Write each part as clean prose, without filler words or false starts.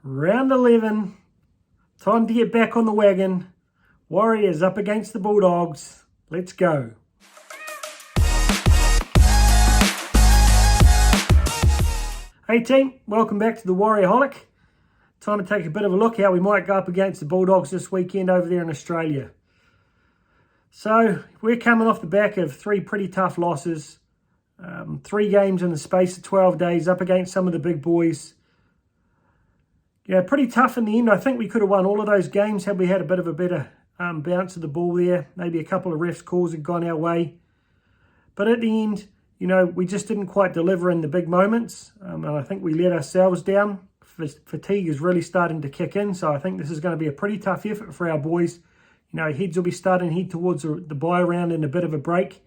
Round 11, time to get back on the wagon. Warriors up against the Bulldogs. Let's go. Hey team, welcome back to the Warriorholic. Time to take a bit of a look how we might go up against the Bulldogs this weekend over there in Australia. So we're coming off the back of 3 pretty tough losses. 3 games in the space of 12 days up against some of the big boys. Yeah, pretty tough in the end. I think we could have won all of those games had we had a bit of a better bounce of the ball there. Maybe a couple of refs' calls had gone our way. But at the end, we just didn't quite deliver in the big moments. And I think we let ourselves down. Fatigue is really starting to kick in. So I think this is going to be a pretty tough effort for our boys. Heads will be starting to head towards the bye round and a bit of a break.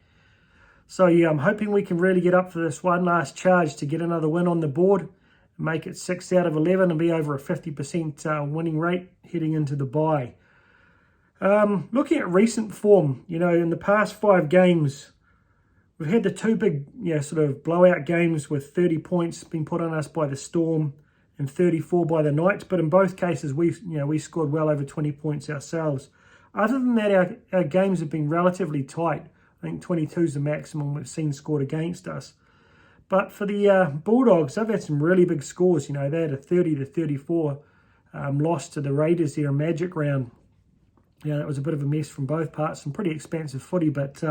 So yeah, I'm hoping we can really get up for this one last charge to get another win on the board. Make it 6 out of 11 and be over a 50% winning rate heading into the bye. Looking at recent form, in the past 5 games, we've had the 2 big, sort of blowout games with 30 points being put on us by the Storm and 34 by the Knights. But in both cases, we scored well over 20 points ourselves. Other than that, our games have been relatively tight. I think 22 is the maximum we've seen scored against us. But for the Bulldogs, they've had some really big scores. They had a 30-34 loss to the Raiders there in Magic Round. That was a bit of a mess from both parts. Some pretty expensive footy, but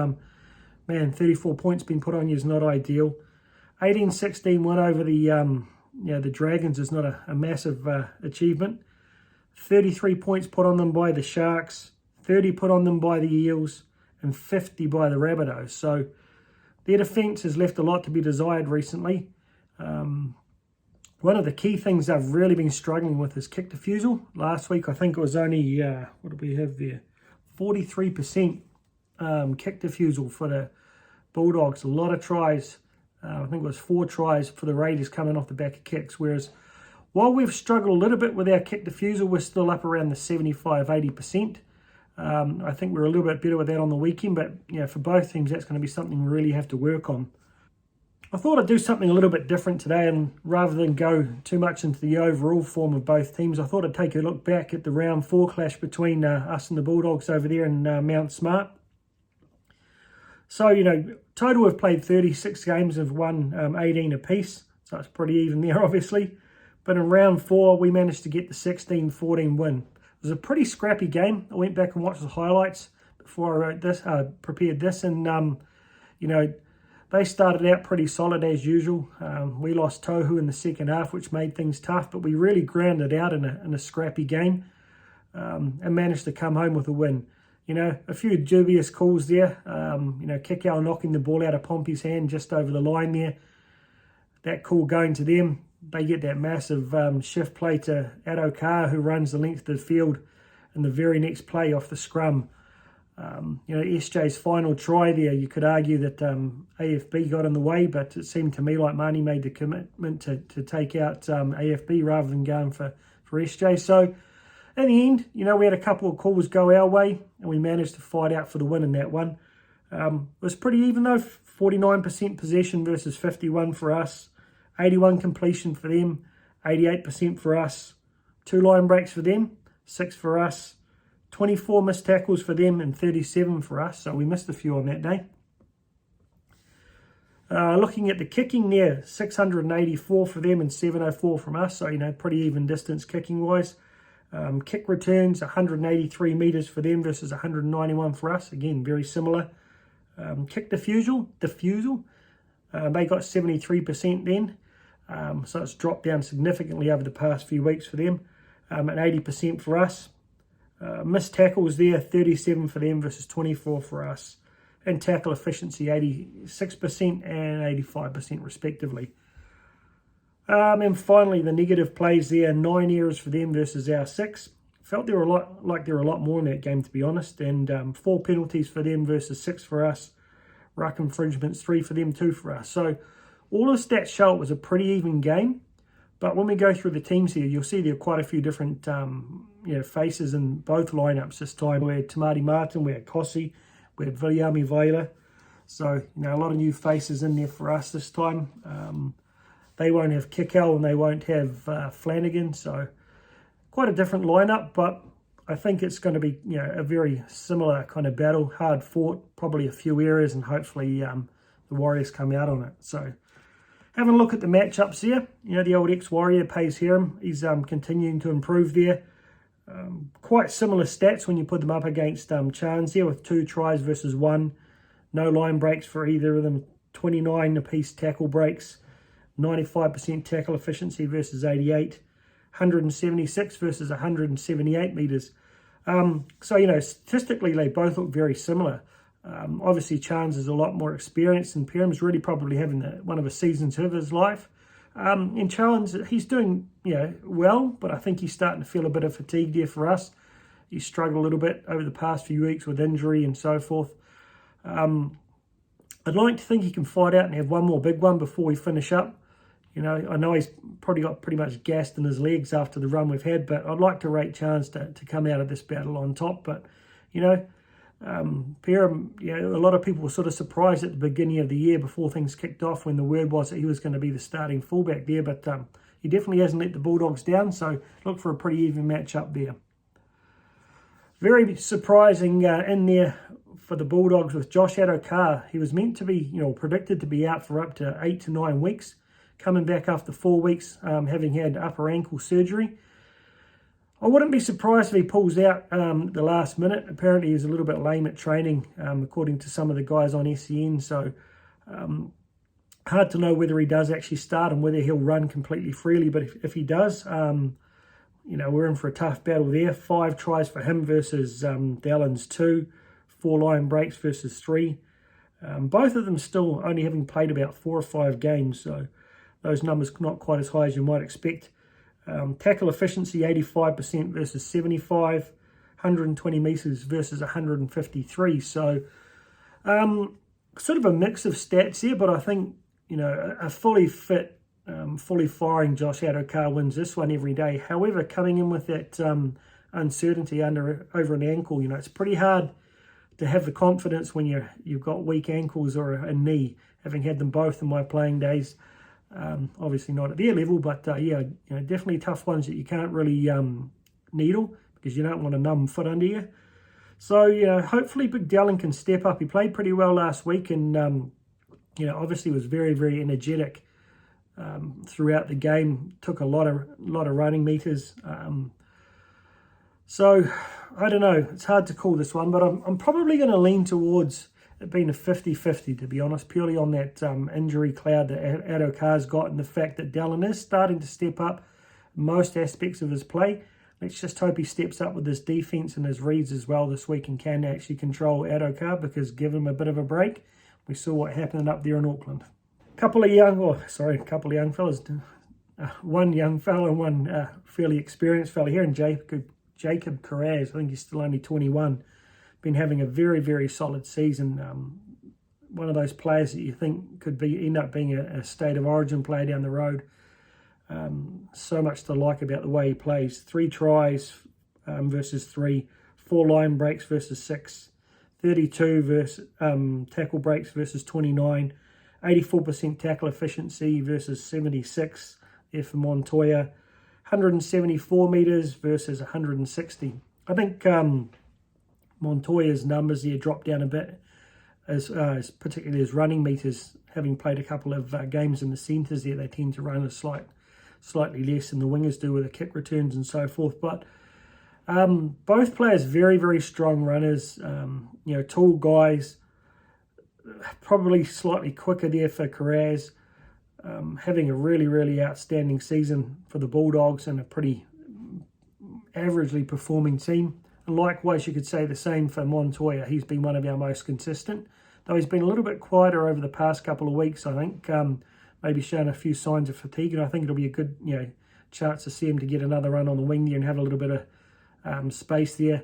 man, 34 points being put on you is not ideal. 18-16 win over the Dragons is not a massive achievement. 33 points put on them by the Sharks, 30 put on them by the Eels, and 50 by the Rabbitohs. So their defence has left a lot to be desired recently. One of the key things they've really been struggling with is kick defusal. Last week, I think it was only, what did we have there? 43% kick defusal for the Bulldogs. A lot of tries. I think it was 4 tries for the Raiders coming off the back of kicks. Whereas while we've struggled a little bit with our kick defusal, we're still up around the 75-80%. I think we're a little bit better with that on the weekend, but for both teams, that's going to be something we really have to work on. I thought I'd do something a little bit different today, and rather than go too much into the overall form of both teams, I thought I'd take a look back at the round 4 clash between us and the Bulldogs over there in Mount Smart. So, total we've played 36 games and won 18 apiece, so it's pretty even there, obviously. But in round 4, we managed to get the 16-14 win. It was a pretty scrappy game. I went back and watched the highlights before I wrote this, prepared this, and they started out pretty solid as usual. We lost Tohu in the second half, which made things tough, but we really grounded out in a scrappy game and managed to come home with a win. A few dubious calls there. Kikau knocking the ball out of Pompey's hand just over the line there. That call going to them. They get that massive shift play to Adokar, who runs the length of the field in the very next play off the scrum. SJ's final try there, you could argue that AFB got in the way, but it seemed to me like Marnie made the commitment to take out AFB rather than going for SJ. So in the end, we had a couple of calls go our way, and we managed to fight out for the win in that one. It was pretty even though, 49% possession versus 51 for us. 81 completion for them, 88% for us. 2 line breaks for them, 6 for us. 24 missed tackles for them and 37 for us, so we missed a few on that day. Looking at the kicking there, 684 for them and 704 from us, so pretty even distance kicking wise. Kick returns, 183 metres for them versus 191 for us, again very similar. Kick defusal, they got 73% then. So it's dropped down significantly over the past few weeks for them, and 80% for us. Missed tackles there, 37 for them versus 24 for us. And tackle efficiency, 86% and 85% respectively. And finally, the negative plays there, 9 errors for them versus our 6. Felt there were a lot more in that game, to be honest. And 4 penalties for them versus 6 for us. Ruck infringements, 3 for them, 2 for us. So all the stats show it was a pretty even game, but when we go through the teams here, you'll see there are quite a few different faces in both lineups this time. We had Tamati Martin, we had Kossi, we had Viliami Vaila. So, a lot of new faces in there for us this time. They won't have Kikau and they won't have Flanagan. So, quite a different lineup, but I think it's going to be, a very similar kind of battle, hard fought, probably a few areas, and hopefully the Warriors come out on it. So having a look at the matchups here, the old ex-Warrior Pays Hiram, he's continuing to improve there. Quite similar stats when you put them up against Chance here, with 2 tries versus 1. No line breaks for either of them, 29 apiece tackle breaks, 95% tackle efficiency versus 88, 176 versus 178 metres. So, statistically, they both look very similar. Obviously, Chance is a lot more experienced, and Hiram's really probably having one of the seasons of his life. In Chance, he's doing, well, but I think he's starting to feel a bit of fatigue there for us. He's struggled a little bit over the past few weeks with injury and so forth. I'd like to think he can fight out and have one more big one before we finish up. I know he's probably got pretty much gassed in his legs after the run we've had, but I'd like to rate Chance to come out of this battle on top. But, Hiram, a lot of people were sort of surprised at the beginning of the year before things kicked off when the word was that he was going to be the starting fullback there, but he definitely hasn't let the Bulldogs down, so look for a pretty even match up there. Very surprising in there for the Bulldogs with Josh Addo-Carr. He was meant to be, predicted to be out for up to 8 to 9 weeks, coming back after 4 weeks, having had upper ankle surgery. I wouldn't be surprised if he pulls out the last minute. Apparently he's a little bit lame at training, according to some of the guys on SEN, so hard to know whether he does actually start and whether he'll run completely freely, but if he does, we're in for a tough battle there. 5 tries for him versus Dallins 2, 4 line breaks versus 3. Both of them still only having played about 4 or 5 games, so those numbers not quite as high as you might expect. Tackle efficiency 85% versus 75, 120 metres versus 153. So sort of a mix of stats here, but I think, a fully fit, fully firing Josh Addo-Carr wins this one every day. However, coming in with that uncertainty over an ankle, it's pretty hard to have the confidence when you've got weak ankles or a knee, having had them both in my playing days. Obviously not at their level, but definitely tough ones that you can't really needle because you don't want a numb foot under you. So, hopefully Big Dallin can step up. He played pretty well last week and, obviously was very, very energetic throughout the game. Took a lot of running meters. So, I don't know. It's hard to call this one, but I'm probably going to lean towards it being a 50-50, to be honest, purely on that injury cloud that Addo-Carr's got and the fact that Dallin is starting to step up most aspects of his play. Let's just hope he steps up with his defence and his reads as well this week and can actually control Addo-Carr, because give him a bit of a break. We saw what happened up there in Auckland. A couple of young fellas. One young fella and one fairly experienced fella here, and Jacob Carraz. I think he's still only 21. Been having a very, very solid season. One of those players that you think could end up being a state of origin player down the road. So much to like about the way he plays. 3 tries versus 3, 4 line breaks versus 6, 32 versus tackle breaks versus 29, 84% tackle efficiency versus 76 there for Montoya, 174 metres versus 160. I think Montoya's numbers here dropped down a bit, as particularly his running meters, having played a couple of games in the centres there. They tend to run slightly less than the wingers do with the kick returns and so forth. But both players very, very strong runners, tall guys, probably slightly quicker there for Carraz, having a really, really outstanding season for the Bulldogs and a pretty averagely performing team. Likewise, you could say the same for Montoya. He's been one of our most consistent, though he's been a little bit quieter over the past couple of weeks. I think maybe showing a few signs of fatigue, and I think it'll be a good chance to see him to get another run on the wing there and have a little bit of space there.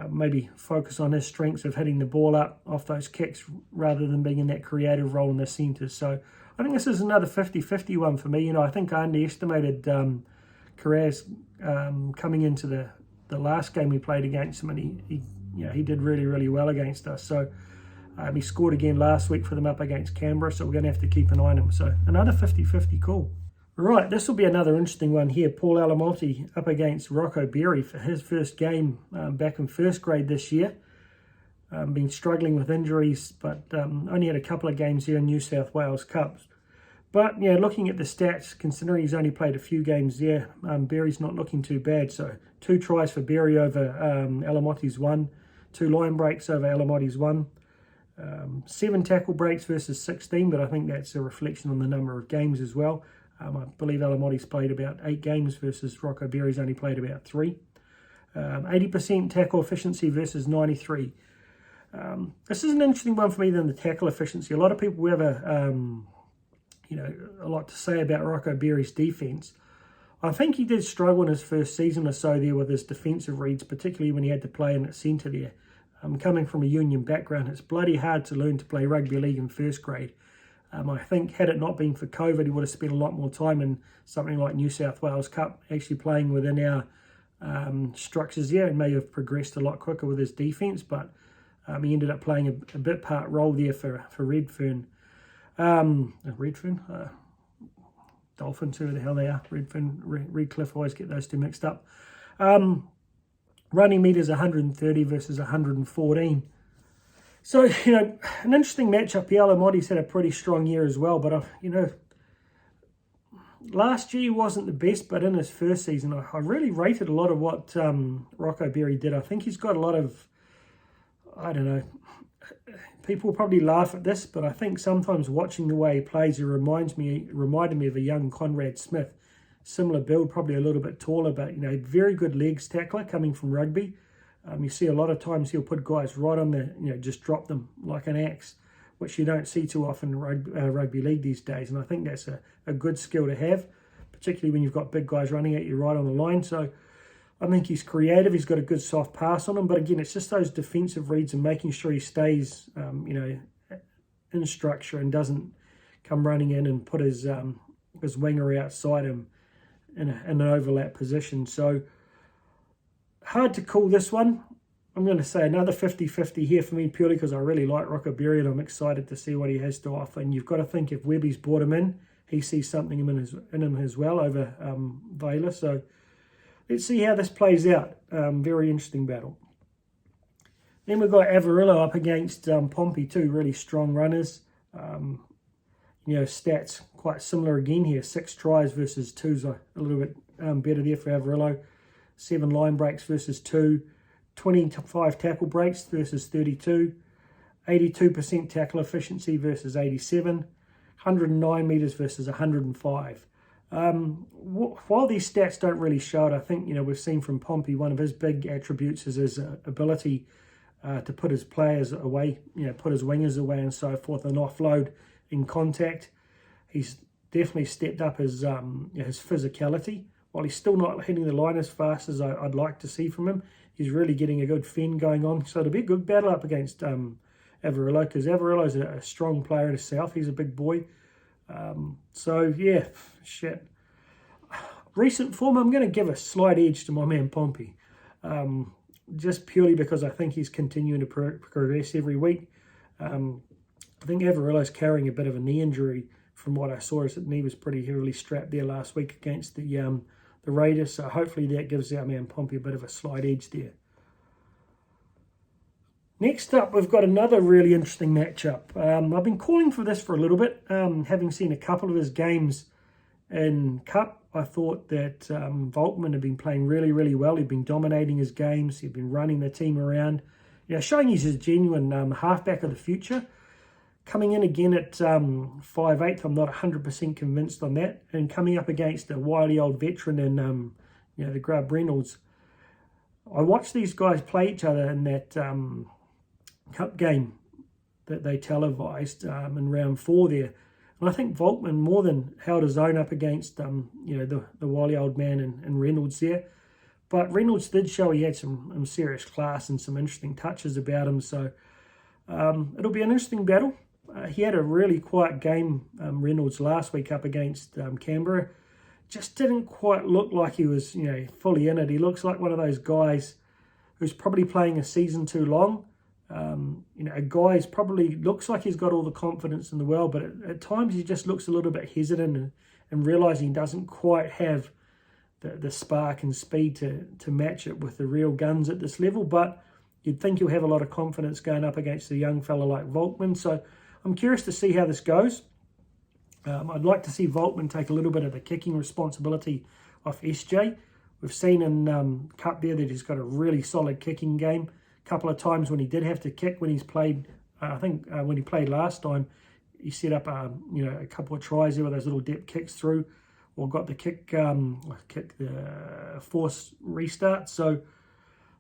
Maybe focus on his strengths of hitting the ball up off those kicks rather than being in that creative role in the centre. So I think this is another 50-50 one for me. I think I underestimated Carraz coming into the last game we played against him, and he did really, really well against us. So he scored again last week for them up against Canberra, so we're going to have to keep an eye on him. So another 50-50 call. Right, this will be another interesting one here. Paul Alamotti up against Rocco Berry for his first game back in first grade this year. Been struggling with injuries, but only had a couple of games here in New South Wales Cups. But yeah, looking at the stats, considering he's only played a few games there, Berry's not looking too bad. So 2 tries for Berry over Alamotti's 1, 2 line breaks over Alamotti's 1, 7 tackle breaks versus 16, but I think that's a reflection on the number of games as well. I believe Alamotti's played about 8 games versus Rocco Berry's only played about 3. 80% tackle efficiency versus 93. This is an interesting one for me than the tackle efficiency. A lot of people have a lot to say about Rocco Berry's defence. I think he did struggle in his first season or so there with his defensive reads, particularly when he had to play in at centre there. Coming from a union background, it's bloody hard to learn to play rugby league in first grade. I think had it not been for COVID, he would have spent a lot more time in something like New South Wales Cup, actually playing within our structures there, and may have progressed a lot quicker with his defence, but he ended up playing a bit part role there for Redfern. Dolphins, who the hell they are. Redfern, Redcliffe, always get those two mixed up. Running meters 130 versus 114. So, an interesting matchup here. Alamotti's had a pretty strong year as well, but, last year he wasn't the best, but in his first season, I really rated a lot of what Rocco Berry did. I think he's got a lot of, people will probably laugh at this, but I think sometimes watching the way he plays, he reminded me of a young Conrad Smith. Similar build, probably a little bit taller, but, very good legs tackler coming from rugby. You see a lot of times he'll put guys right on the, just drop them like an axe, which you don't see too often in rugby league these days. And I think that's a good skill to have, particularly when you've got big guys running at you right on the line. So I think he's creative. He's got a good soft pass on him. But again, it's just those defensive reads and making sure he stays, in structure and doesn't come running in and put his winger outside him in an overlap position. So hard to call this one. I'm going to say another 50-50 here for me, purely because I really like Rocco Berry and I'm excited to see what he has to offer. And you've got to think if Webby's brought him in, he sees something in him as well over Vela. So let's see how this plays out. Very interesting battle. Then we've got Avarillo up against Pompey, 2 really strong runners. Stats quite similar again here. 6 tries versus 2's a little bit better there for Avarillo. 7 line breaks versus 2. 25 tackle breaks versus 32. 82% tackle efficiency versus 87. 109 metres versus 105. While these stats don't really show it, I think, we've seen from Pompey, one of his big attributes is his ability to put his players away, put his wingers away and so forth, and offload in contact. He's definitely stepped up his physicality. While he's still not hitting the line as fast as I'd like to see from him, he's really getting a good fend going on. So it'll be a good battle up against Avarillo, because Avarillo's a strong player in himself. He's a big boy. Recent form, I'm going to give a slight edge to my man Pompey. Just purely because I think he's continuing to progress every week. I think Avarillo's carrying a bit of a knee injury from what I saw. His knee was pretty heavily strapped there last week against the Raiders. So hopefully that gives our man Pompey a bit of a slight edge there. Next up, we've got another really interesting matchup. I've been calling for this for a little bit. Having seen a couple of his games in Cup, I thought that Volkman had been playing really, really well. He'd been dominating his games. He'd been running the team around, showing he's a genuine halfback of the future. Coming in again at 5'8", I'm not 100% convinced on that. And coming up against a wily old veteran in, the Grub Reynolds. I watched these guys play each other in that Cup game that they televised in round 4 there. And I think Volkman more than held his own up against, the wily old man and Reynolds there. But Reynolds did show he had some serious class and some interesting touches about him. So it'll be an interesting battle. He had a really quiet game, Reynolds, last week up against Canberra. Just didn't quite look like he was, fully in it. He looks like one of those guys who's probably playing a season too long. A guy who's probably looks like he's got all the confidence in the world, but at times he just looks a little bit hesitant and realising he doesn't quite have the spark and speed to match it with the real guns at this level. But you'd think he'll have a lot of confidence going up against a young fella like Volkman. So I'm curious to see how this goes. I'd like to see Volkman take a little bit of the kicking responsibility off SJ. We've seen in Cup there that he's got a really solid kicking game. A couple of times when he did have to kick, when he's played, I think when he played last time, he set up a couple of tries there with those little depth kicks through, or got the the force restart. So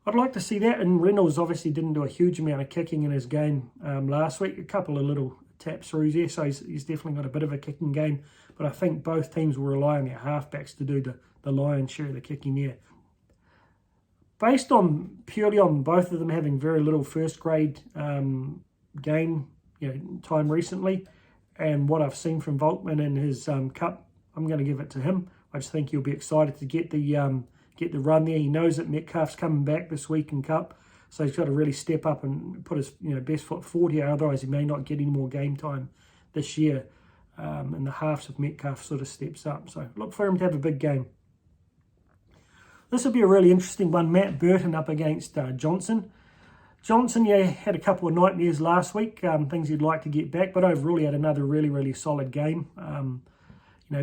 I'd like to see that. And Reynolds obviously didn't do a huge amount of kicking in his game last week. A couple of little tap throughs there, so he's definitely got a bit of a kicking game. But I think both teams will rely on their halfbacks to do the lion's share of the kicking there. Based on purely on both of them having very little first grade game time recently, and what I've seen from Volkman in his cup, I'm going to give it to him. I just think he'll be excited to get the run there. He knows that Metcalf's coming back this week in cup, so he's got to really step up and put his best foot forward here. Otherwise, he may not get any more game time this year. And the halves of Metcalf sort of steps up. So look for him to have a big game. This will be a really interesting one. Matt Burton up against Johnson. Johnson, had a couple of nightmares last week, things he'd like to get back, but overall he had another really, really solid game.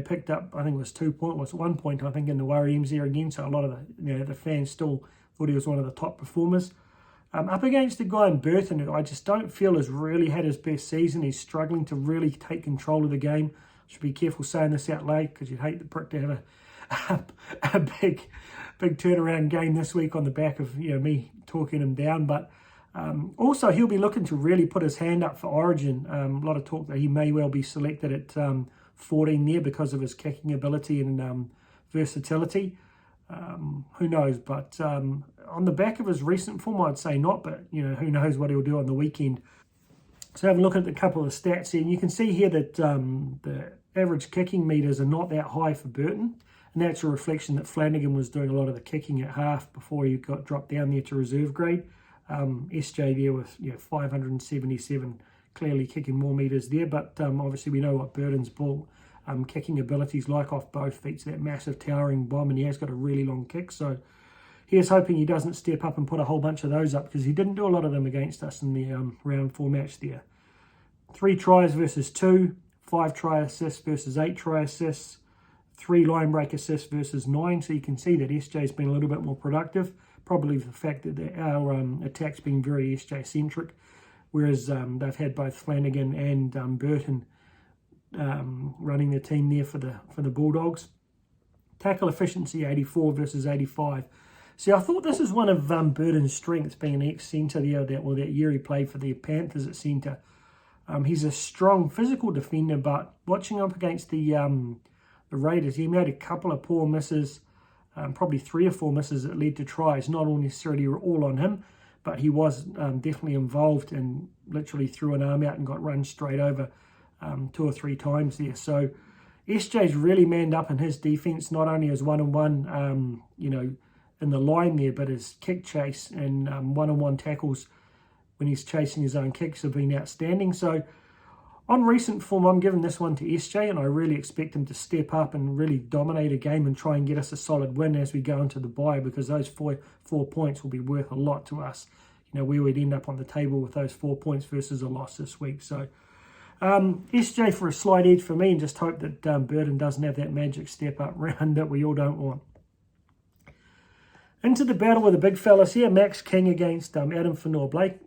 Picked up, I think it was 2 points, 1 point, I think, in the Warriors there again, so a lot of the fans still thought he was one of the top performers. Up against a guy in Burton who I just don't feel has really had his best season. He's struggling to really take control of the game. Should be careful saying this out loud because you'd hate the prick to have a big turnaround game this week on the back of me talking him down. But also he'll be looking to really put his hand up for Origin. A lot of talk that he may well be selected at 14 there because of his kicking ability and versatility. Who knows? But on the back of his recent form, I'd say not. But who knows what he'll do on the weekend. So have a look at a couple of the stats here, and you can see here that the average kicking meters are not that high for Burton, and that's a reflection that Flanagan was doing a lot of the kicking at half before he got dropped down there to reserve grade. SJ there with 577, clearly kicking more meters there, but obviously we know what Burton's ball kicking abilities like off both feet. So that massive towering bomb, and he has got a really long kick. So here's hoping he doesn't step up and put a whole bunch of those up, because he didn't do a lot of them against us in the round 4 match there. 3 tries versus 2, 5 try assists versus 8 try assists, 3 line break assists versus 9. So you can see that SJ's been a little bit more productive. Probably the fact that our attack's been very SJ centric, whereas they've had both Flanagan and Burton running the team there for the Bulldogs. Tackle efficiency 84 versus 85. See, I thought this is one of Burton's strengths, being an ex-centre that year he played for the Panthers at centre. He's a strong physical defender, but watching up against the Raiders, he made a couple of poor misses, probably 3 or 4 misses that led to tries. Not all necessarily all on him, but he was definitely involved and literally threw an arm out and got run straight over 2 or 3 times there. So SJ's really manned up in his defence, not only as one-on-one, in the line there, but his kick chase and one-on-one tackles when he's chasing his own kicks have been outstanding. So on recent form, I'm giving this one to SJ, and I really expect him to step up and really dominate a game and try and get us a solid win as we go into the bye, because those 4 points will be worth a lot to us. Where we'd end up on the table with those 4 points versus a loss this week. So SJ for a slight edge for me, and just hope that Burton doesn't have that magic step-up round that we all don't want. Into the battle with the big fellas here, Max King against Adam Fanor-Blake.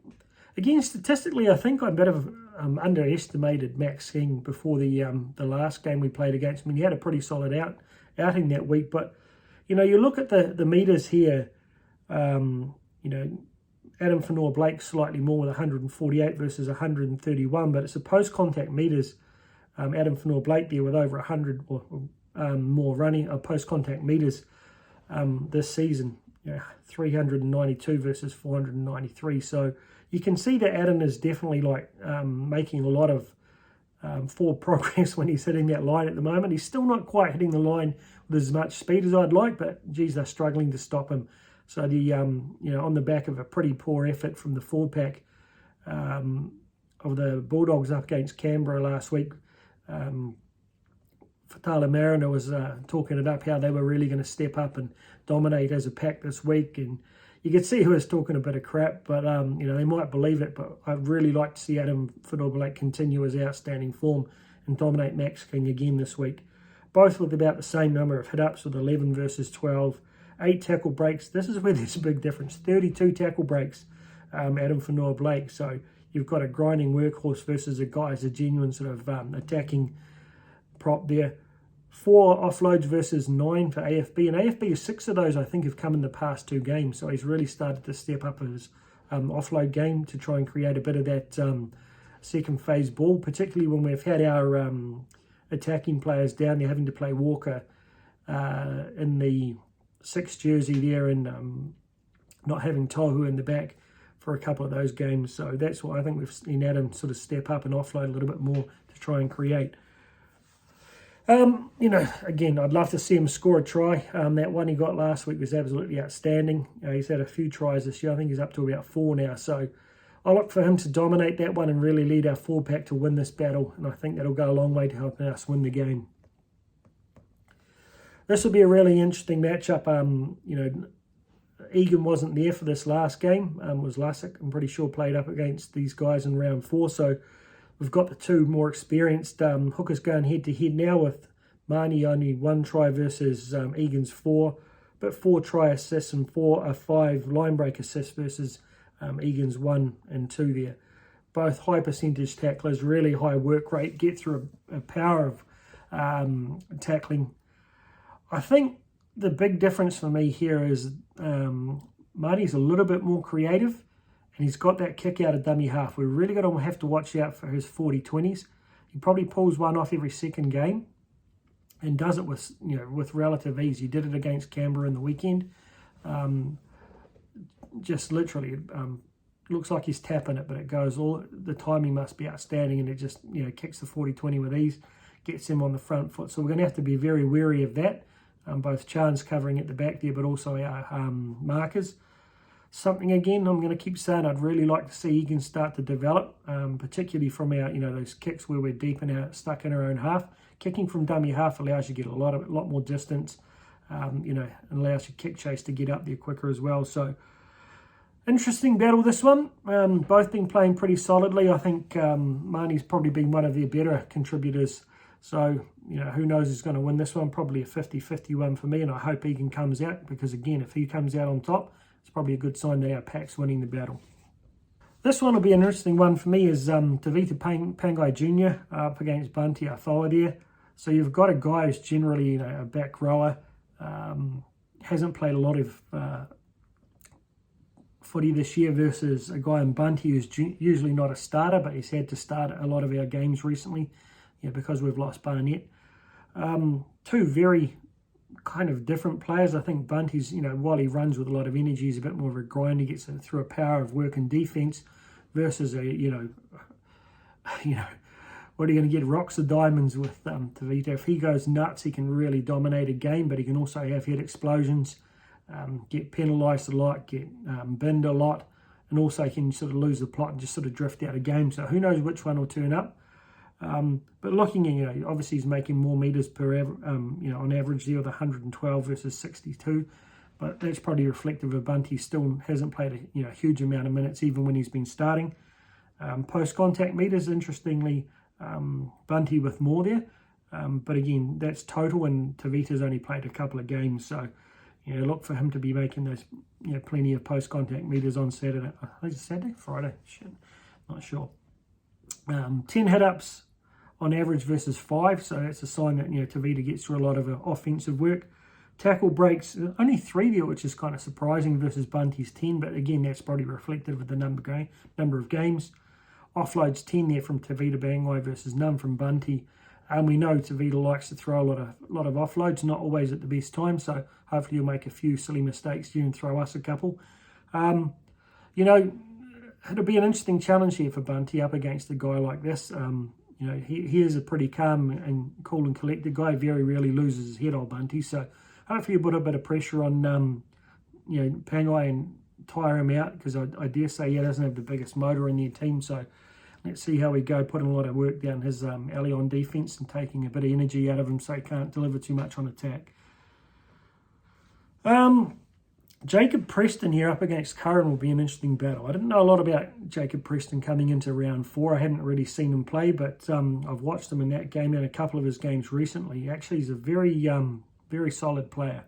Again, statistically, I think I better have underestimated Max King before the last game we played against him. He had a pretty solid outing that week, but you look at the meters here. Adam Fanor-Blake slightly more with 148 versus 131, but it's a post-contact meters. Adam Fanor-Blake there with over 100 or more running post-contact meters this season. 392 versus 493. So you can see that Adam is definitely making a lot of forward progress when he's hitting that line at the moment. He's still not quite hitting the line with as much speed as I'd like, but geez, they're struggling to stop him. So the on the back of a pretty poor effort from the forward pack of the Bulldogs up against Canberra last week, Fatala Mariner was talking it up, how they were really going to step up and dominate as a pack this week. And you could see who was talking a bit of crap, but you know, they might believe it. But I'd really like to see Adam Fanua continue his outstanding form and dominate Max King again this week. Both with about the same number of hit-ups, with 11 versus 12. 8 tackle breaks. This is where there's a big difference. 32 tackle breaks, Adam Fanua Blake. So you've got a grinding workhorse versus a guy who's a genuine sort of attacking prop there. 4 offloads versus 9 for AFB. And AFB, 6 of those, I think, have come in the past 2 games. So he's really started to step up his offload game to try and create a bit of that second phase ball, particularly when we've had our attacking players down there having to play Walker in the 6th jersey there, and not having Tohu in the back for a couple of those games. So that's why I think we've seen Adam sort of step up and offload a little bit more to try and create. You know, again, I'd love to see him score a try. That one he got last week was absolutely outstanding. He's had a few tries this year. I think he's up to about 4 now. So I look for him to dominate that one and really lead our 4-pack to win this battle. And I think that'll go a long way to helping us win the game. This will be a really interesting matchup. You know, Egan wasn't there for this last game. Was Lussick, I'm pretty sure, played up against these guys in round 4. So we've got the 2 more experienced hookers going head-to-head now, with Marnie only 1 try versus Egan's 4. But 4 try assists and 5 line break assists versus Egan's 1 and 2 there. Both high percentage tacklers, really high work rate, get through a power of tackling. I think the big difference for me here is Marty's a little bit more creative, and he's got that kick out of dummy half. We're really going to have to watch out for his 40-20s. He probably pulls one off every second game and does it with, you know, with relative ease. He did it against Canberra in the weekend. Just literally looks like he's tapping it, but it goes all, the timing must be outstanding, and it just, you know, kicks the 40-20 with ease, gets him on the front foot. So we're going to have to be very wary of that. Both Chan's covering at the back there, but also our markers. Something, again, I'm going to keep saying I'd really like to see Egan start to develop, particularly from our, you know, those kicks where we're deep in our, stuck in our own half. Kicking from dummy half allows you to get a lot more distance, you know, and allows your kick chase to get up there quicker as well. So interesting battle, this one. Both been playing pretty solidly. I think Marnie's probably been one of their better contributors. So, you know, who knows who's going to win this one? Probably a 50-50 one for me, and I hope Egan comes out, because, again, if he comes out on top, it's probably a good sign that our pack's winning the battle. This one will be an interesting one for me, is Tavita Pangai Jr. Up against Bunty Athoa there. So you've got a guy who's generally, you know, a back rower, hasn't played a lot of footy this year, versus a guy in Bunty who's usually not a starter, but he's had to start a lot of our games recently, you know, because we've lost Barnett. 2 very kind of different players. I think Bunty's, you know, while he runs with a lot of energy, he's a bit more of a grind. He gets through a power of work and defense, versus a, you know, what are you going to get? Rocks or diamonds with Tavita. If he goes nuts, he can really dominate a game, but he can also have head explosions, get penalised a lot, get binned a lot, and also can sort of lose the plot and just sort of drift out of game. So who knows which one will turn up. But looking at, you know, obviously he's making more meters per, you know, on average there with 112 versus 62. But that's probably reflective of Bunty still hasn't played a, you know, huge amount of minutes, even when he's been starting. Post-contact meters, interestingly, Bunty with more there. But again, that's total, and Tavita's only played a couple of games. So, you know, look for him to be making those, you know, plenty of post-contact meters on Saturday. I think it's Saturday? Friday? Shit, not sure. 10 hit-ups on average versus 5, so that's a sign that, you know, Tavita gets through a lot of offensive work. Tackle breaks, only 3 there, which is kind of surprising, versus Bunty's 10, but again, that's probably reflective of the number of games. Offloads 10 there from Tavita Bangai versus none from Bunty. And we know Tavita likes to throw a lot of offloads, not always at the best time, so hopefully you'll make a few silly mistakes here and throw us a couple. You know, it'll be an interesting challenge here for Bunty up against a guy like this. You know, he is a pretty calm and cool and collected guy. Very rarely loses his head, old Bunty. So hopefully you put a bit of pressure on, you know, Pangai and tire him out, because I dare say he doesn't have the biggest motor in their team. So let's see how we go, putting a lot of work down his alley on defence and taking a bit of energy out of him so he can't deliver too much on attack. Jacob Preston here up against Curran will be an interesting battle. I didn't know a lot about Jacob Preston coming into round 4. I hadn't really seen him play, but I've watched him in that game and a couple of his games recently. Actually, he's a very solid player.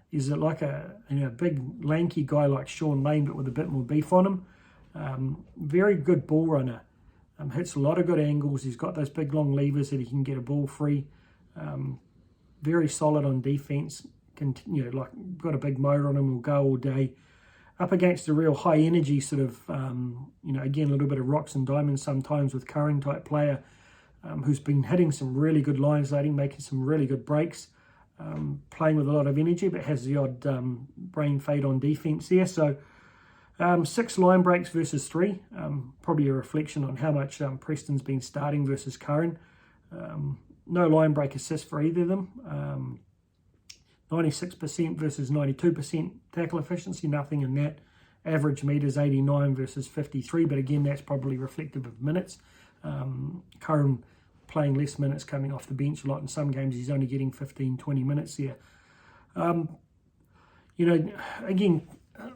He's like a big lanky guy like Sean Lane, but with a bit more beef on him. Very good ball runner. Hits a lot of good angles. He's got those big long levers that he can get a ball free. Very solid on defence. Like got a big motor on him, will go all day. Up against a real high energy sort of, again, a little bit of rocks and diamonds sometimes with Curran type player who's been hitting some really good lines lately, making some really good breaks, playing with a lot of energy, but has the odd brain fade on defence there. So 6 line breaks versus 3, probably a reflection on how much Preston's been starting versus Curran. No line break assist for either of them. 96% versus 92% tackle efficiency, nothing in that. Average meters 89 versus 53, but again, that's probably reflective of minutes. Curran playing less minutes, coming off the bench a lot. In some games, he's only getting 15, 20 minutes there. Again,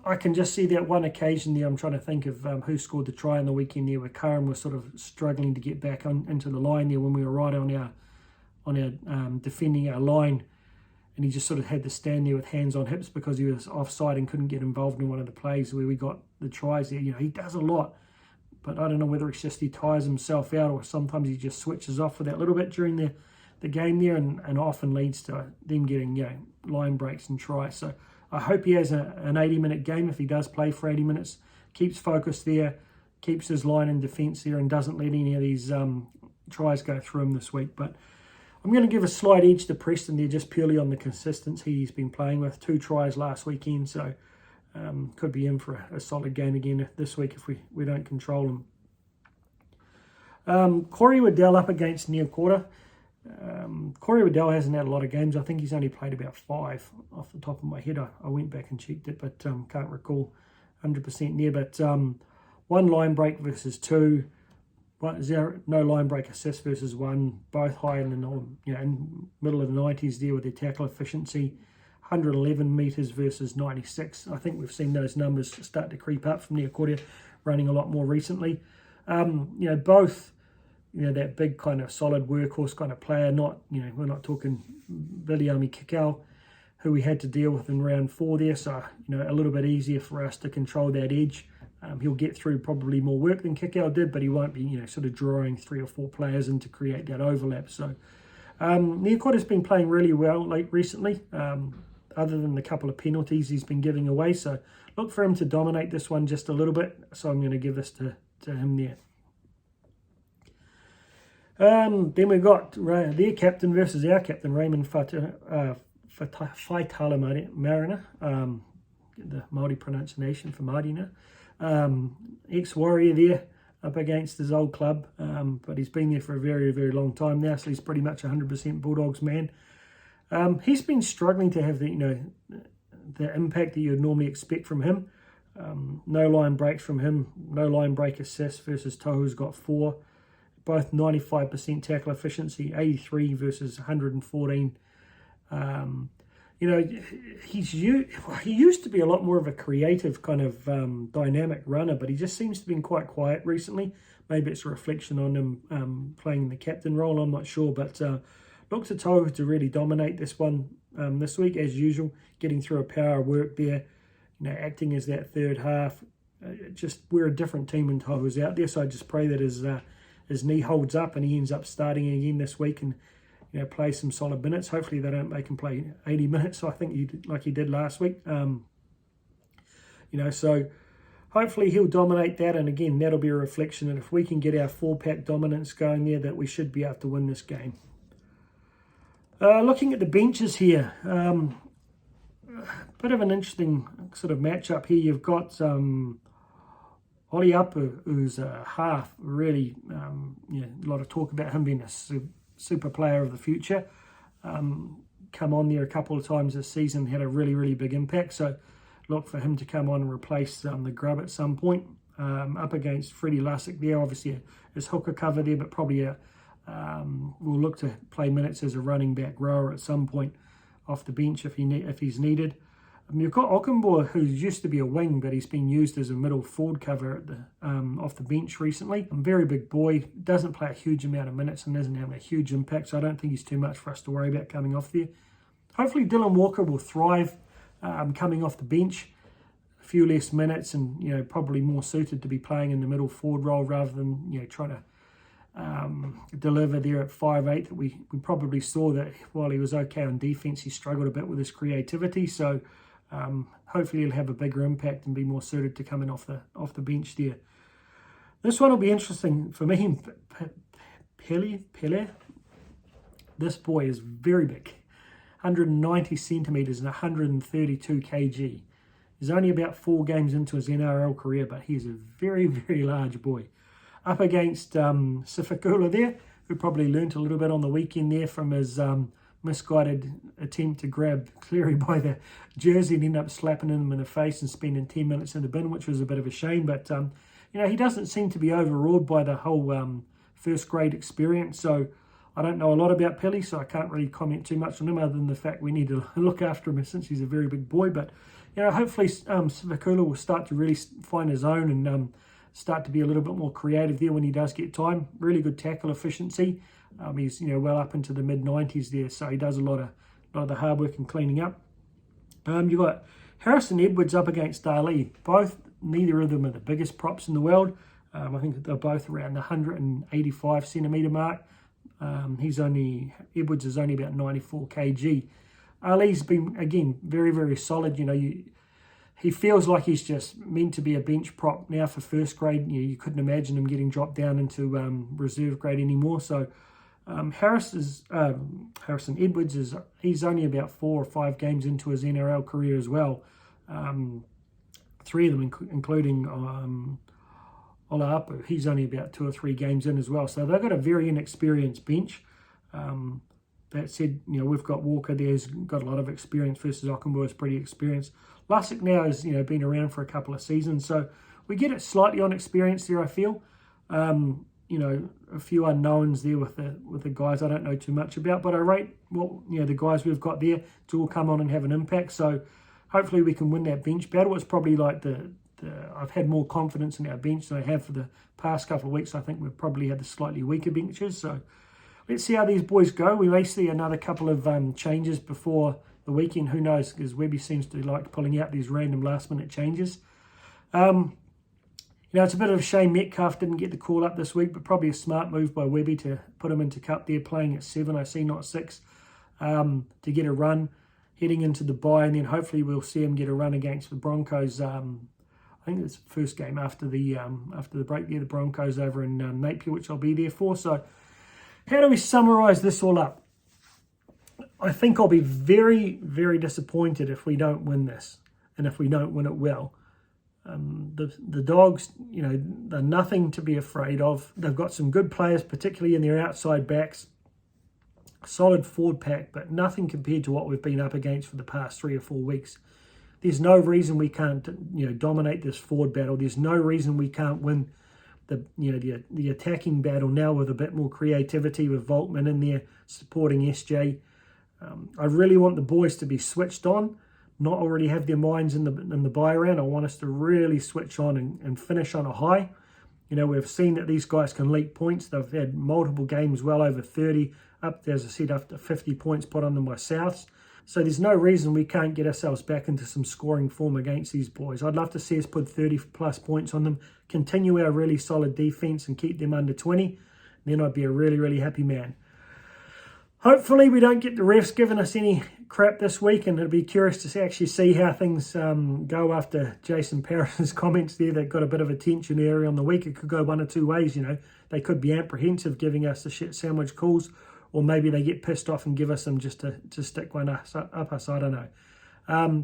I can just see that one occasion there. I'm trying to think of who scored the try on the weekend there, where Curran was sort of struggling to get back into the line there when we were right on our defending our line. And he just sort of had to stand there with hands on hips because he was offside and couldn't get involved in one of the plays where we got the tries there. He does a lot, but I don't know whether it's just he tires himself out or sometimes he just switches off for that little bit during the game there and often leads to them getting line breaks and tries. So I hope he has an 80-minute game if he does play for 80 minutes, keeps focused there, keeps his line in defence there and doesn't let any of these tries go through him this week. But I'm going to give a slight edge to Preston there just purely on the consistency he's been playing with. 2 tries last weekend, so could be in for a solid game again this week if we don't control him. Corey Waddell up against Neil Corder. Corey Waddell hasn't had a lot of games. I think he's only played about 5 off the top of my head. I went back and checked it, but can't recall 100% there. But 1 line break versus 2. 0, no line break assist versus 1, both high in in middle of the 90s there with their tackle efficiency. 111 metres versus 96. I think we've seen those numbers start to creep up from Neocordia, running a lot more recently. Both that big kind of solid workhorse kind of player. Not we're not talking Viliami Kikau, who we had to deal with in round 4 there. So a little bit easier for us to control that edge. He'll get through probably more work than Kikau did, but he won't be, sort of drawing 3 or 4 players in to create that overlap. So Neocordia has been playing really well recently, other than the couple of penalties he's been giving away. So look for him to dominate this one just a little bit. So I'm going to give this to him there. Then we've got their captain versus our captain, Raymond Faitala Mariner. The Māori pronunciation for Marina. Ex-Warrior there up against his old club, but he's been there for a very, very long time now, so he's pretty much 100% Bulldogs man. He's been struggling to have the impact that you would normally expect from him. No line breaks from him, no line break assists versus Tohu's got 4. Both 95% tackle efficiency, 83 versus 114. He used to be a lot more of a creative kind of dynamic runner, but he just seems to have been quite quiet recently. Maybe it's a reflection on him playing the captain role, I'm not sure. But look to Tohu to really dominate this one this week, as usual, getting through a power work there, acting as that third half. We're a different team when Tohu's out there, so I just pray that his knee holds up and he ends up starting again this week and play some solid minutes. Hopefully they don't make him play 80 minutes, I think, like he did last week. So hopefully he'll dominate that, and again, that'll be a reflection. And if we can get our 4-pack dominance going there, that we should be able to win this game. Looking at the benches here, bit of an interesting sort of matchup here. You've got Ollie Apu, who's a half, really, a lot of talk about him being a super player of the future. Come on there a couple of times this season, had a really, really big impact. So look for him to come on and replace the Grub at some point. up against Freddie Lussick there. Obviously his hooker cover there, but probably will look to play minutes as a running back rower at some point off the bench if he's needed. You've got Ockenbaugh, who used to be a wing, but he's been used as a middle forward cover at the off the bench recently. A very big boy, doesn't play a huge amount of minutes and doesn't have a huge impact, so I don't think he's too much for us to worry about coming off there. Hopefully Dylan Walker will thrive coming off the bench. A few less minutes and, probably more suited to be playing in the middle forward role rather than, trying to deliver there at 5'8". That we probably saw that while he was okay on defence, he struggled a bit with his creativity. So hopefully he'll have a bigger impact and be more suited to coming off the bench there. This one will be interesting for me. Pele. This boy is very big, 190 centimetres and 132 kg. He's only about 4 games into his NRL career, but he's a very, very large boy. Up against Sifakula there, who probably learnt a little bit on the weekend there from his misguided attempt to grab Cleary by the jersey and end up slapping him in the face and spending 10 minutes in the bin, which was a bit of a shame. But, he doesn't seem to be overawed by the whole first grade experience. So I don't know a lot about Pele, so I can't really comment too much on him other than the fact we need to look after him since he's a very big boy. But, hopefully Sifakula will start to really find his own and start to be a little bit more creative there when he does get time. Really good tackle efficiency. He's well up into the mid-90s there, so he does a lot of the hard work and cleaning up. You've got Harrison Edwards up against Darley. Neither of them are the biggest props in the world. I think they're both around the 185 centimetre mark. Edwards is only about 94 kg. Ali's been, again, very, very solid. He feels like he's just meant to be a bench prop now for first grade. You couldn't imagine him getting dropped down into reserve grade anymore. So Harrison Edwards he's only about 4 or 5 games into his NRL career as well. 3 of them, including Olaapu, he's only about 2 or 3 games in as well. So they've got a very inexperienced bench. That said, we've got Walker there who's got a lot of experience versus Ockenbaugh is pretty experienced. Lussick now has, been around for a couple of seasons, so we get it slightly on experience there, I feel. A few unknowns there with the guys I don't know too much about, but I rate the guys we've got there to all come on and have an impact. So hopefully we can win that bench battle. It's probably like I've had more confidence in our bench than I have for the past couple of weeks. I think we've probably had the slightly weaker benches, so let's see how these boys go. We may see another couple of changes before the weekend. Who knows, because Webby seems to like pulling out these random last-minute changes. It's a bit of a shame Metcalf didn't get the call up this week, but probably a smart move by Webby to put him into cup there, playing at 7, I see, not 6, to get a run heading into the bye, and then hopefully we'll see him get a run against the Broncos. I think it's the first game after the break there, the Broncos over in Napier, which I'll be there for. So how do we summarise this all up? I think I'll be very, very disappointed if we don't win this, and if we don't win it well. The Dogs, they're nothing to be afraid of. They've got some good players, particularly in their outside backs. Solid forward pack, but nothing compared to what we've been up against for the past 3 or 4 weeks. There's no reason we can't, dominate this forward battle. There's no reason we can't win the attacking battle now with a bit more creativity with Volkman in there supporting SJ. I really want the boys to be switched on, not already have their minds in the buy round. I want us to really switch on and finish on a high. We've seen that these guys can leak points. They've had multiple games well over 30, up to 50 points put on them by Souths. So there's no reason we can't get ourselves back into some scoring form against these boys. I'd love to see us put 30 plus points on them, continue our really solid defense and keep them under 20. Then I'd be a really, really happy man. Hopefully we don't get the refs giving us any crap this week, and it'll be curious to actually see how things go after Jason Paris's comments there. They've got a bit of a tension area on the week. It could go one or two ways, They could be apprehensive giving us the shit sandwich calls, or maybe they get pissed off and give us them just to stick one up us. I don't know.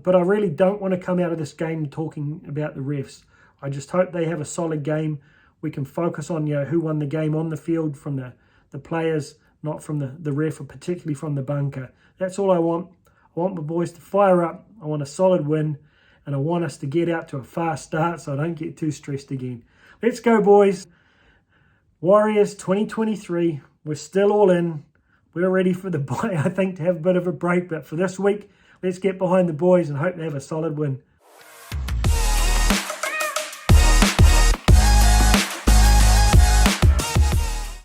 But I really don't want to come out of this game talking about the refs. I just hope they have a solid game. We can focus on who won the game on the field from the players, not from the ref, or particularly from the bunker. That's all I want. I want my boys to fire up. I want a solid win. and I want us to get out to a fast start so I don't get too stressed again. Let's go, boys. Warriors 2023. We're still all in. We're ready for the bye, I think, to have a bit of a break. But for this week, let's get behind the boys and hope they have a solid win.